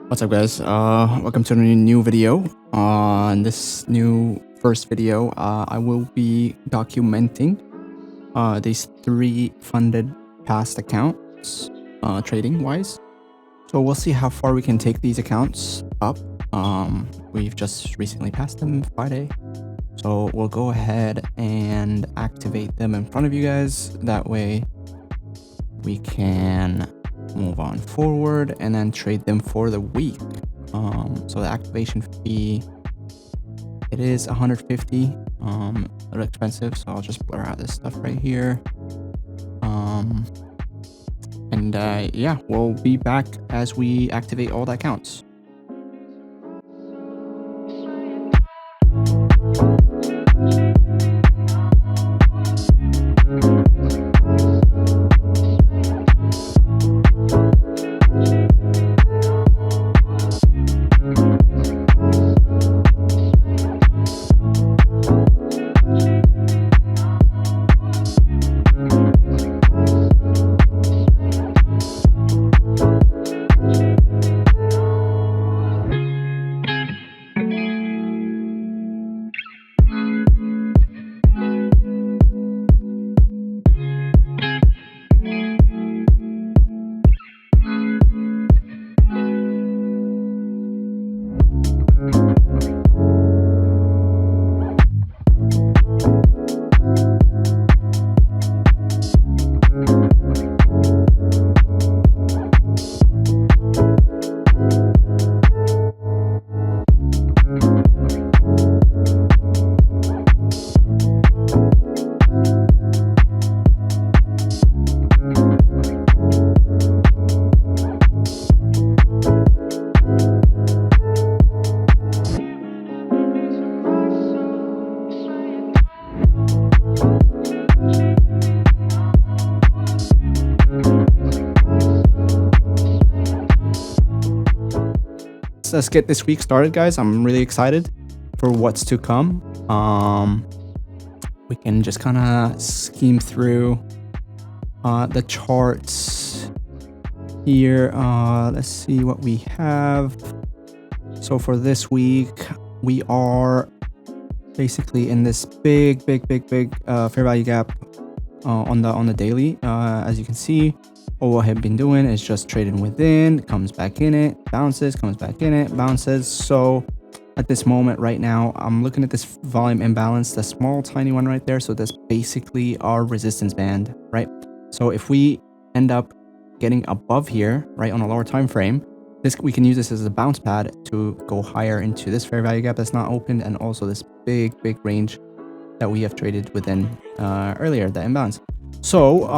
What's up, guys? Welcome to a new video. On this new first video, I will be documenting these 3 funded past accounts, trading wise. So we'll see how far we can take these accounts up. We've just recently passed them Friday, so we'll go ahead and activate them in front of you guys. That way we can move on forward and then trade them for the week. So the activation fee, it is 150. A little expensive, so I'll just blur out this stuff right here. Yeah, we'll be back as we activate all the accounts. Let's get this week started, guys. I'm really excited for what's to come. We can just kind of scheme through the charts here. Let's see what we have. So for this week, we are basically in this big fair value gap on the daily. As you can see, all I have been doing is just trading within, comes back in it, bounces, comes back in it, bounces. So at this moment right now, I'm looking at this volume imbalance, the small tiny one right there. So that's basically our resistance band, right? So if we end up getting above here, right, on a lower time frame, we can use this as a bounce pad to go higher into this fair value gap that's not opened, and also this big range that we have traded within earlier, the imbalance. So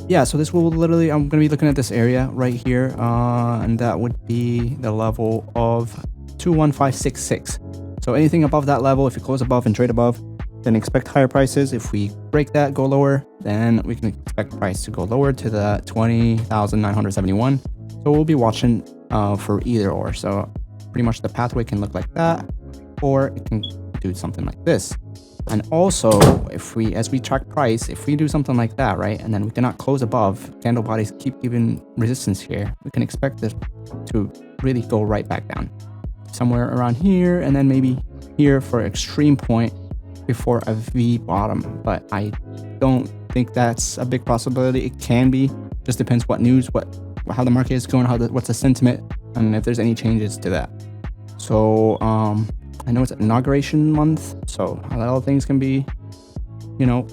yeah, so this will literally, I'm going to be looking at this area right here, and that would be the level of 21566. So anything above that level, if you close above and trade above, then expect higher prices. If we break that, go lower, then we can expect price to go lower to the 20,971. So we'll be watching for either or. So pretty much the pathway can look like that, or it can do something like this. And also, if we, as we track price, if we do something like that, right, and then we cannot close above, candle bodies keep giving resistance here, we can expect this to really go right back down somewhere around here, and then maybe here for extreme point before a V bottom. But I don't think that's a big possibility. It can be, just depends what news, how the market is going, what's the sentiment, and if there's any changes to that. So I know it's inauguration month, so a lot of things can be, you know,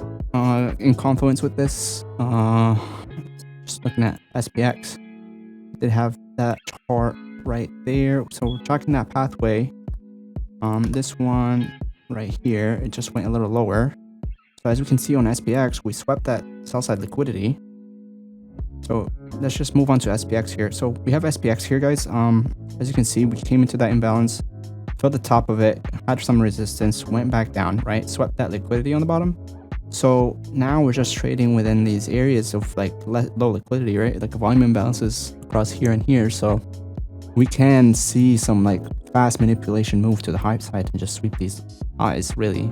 in confluence with this. Just looking at SPX, did have that chart right there. So we're tracking that pathway. This one right here, it just went a little lower. So as we can see on SPX, we swept that sell side liquidity. So let's just move on to SPX here. So we have SPX here, guys. As you can see, we came into that imbalance, filled the top of it, had some resistance, went back down, right? Swept that liquidity on the bottom. So now we're just trading within these areas of like low liquidity, right? Like volume imbalances across here and here. So we can see some like fast manipulation move to the high side and just sweep these highs really,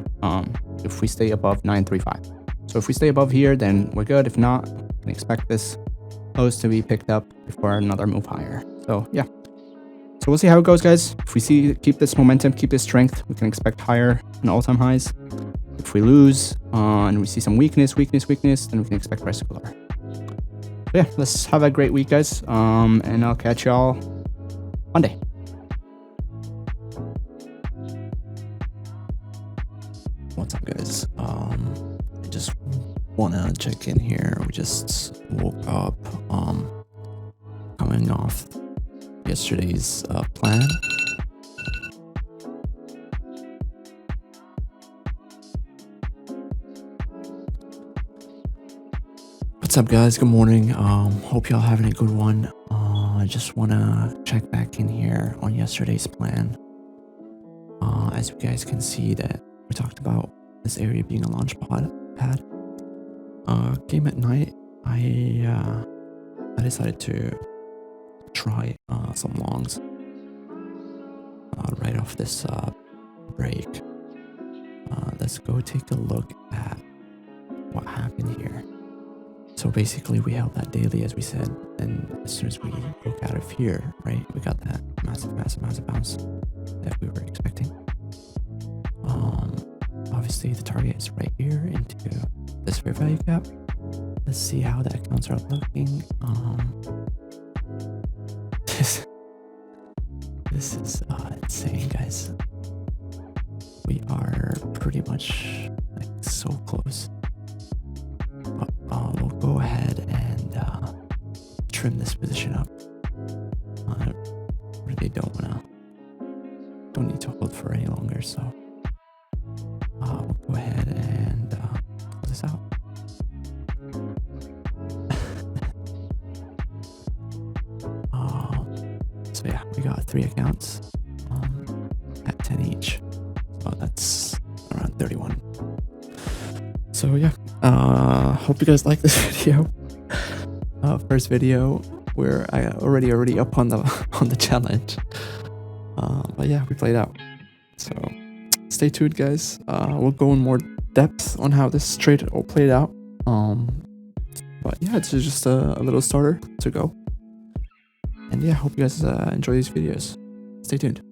if we stay above 935. So if we stay above here, then we're good. If not, we can expect this close to be picked up before another move higher. So yeah, So we'll see how it goes, guys. If we keep this momentum, keep this strength, we can expect higher and all-time highs. If we lose and we see some weakness, then we can expect price to go lower. So yeah, let's have a great week, guys. And I'll catch y'all Monday. What's up, guys? I just wanna check in here. We just woke up, coming off yesterday's plan. What's up, guys? Good morning. Hope y'all having a good one. I just wanna check back in here on yesterday's plan. As you guys can see that we talked about this area being a launch pad. Game at night, I decided to try some longs right off this break. Let's go take a look at what happened here. So basically we held that daily, as we said, and as soon as we broke out of here, right, we got that massive bounce that we were expecting. Obviously the target is right here into this fair value gap. Let's see how the accounts are looking. This is insane, guys. We are pretty much like so close. But we'll go ahead and trim this position up. I really don't need to hold for any longer, so we'll go ahead and close this out. So yeah, we got 3 accounts at 10 each. So that's around 31. So yeah, hope you guys like this video. First video where I already up on the challenge. But yeah, we played out. So stay tuned, guys. We'll go in more depth on how this trade all played out. But yeah, it's just a little starter to go. And yeah, hope you guys enjoy these videos. Stay tuned.